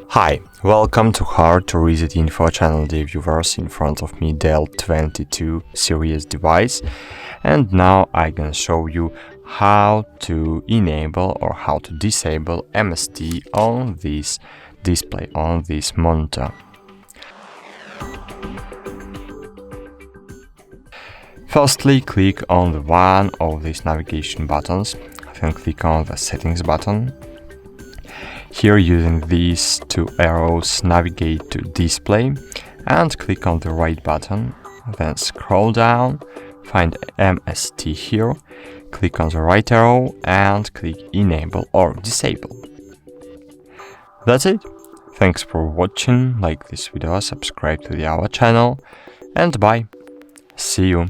Hi, welcome to HardReset.Info channel, dear viewers. In front of me Dell 22 series device, and now I'm gonna show you how to enable or how to disable MST on this display, on this monitor. Firstly, click on the one of these navigation buttons, then click on the settings button. Here, using these two arrows, navigate to display and click on the right button, then scroll down, find MST here, click on the right arrow and click enable or disable. That's it. Thanks for watching, like this video, subscribe to our channel, and bye. See you.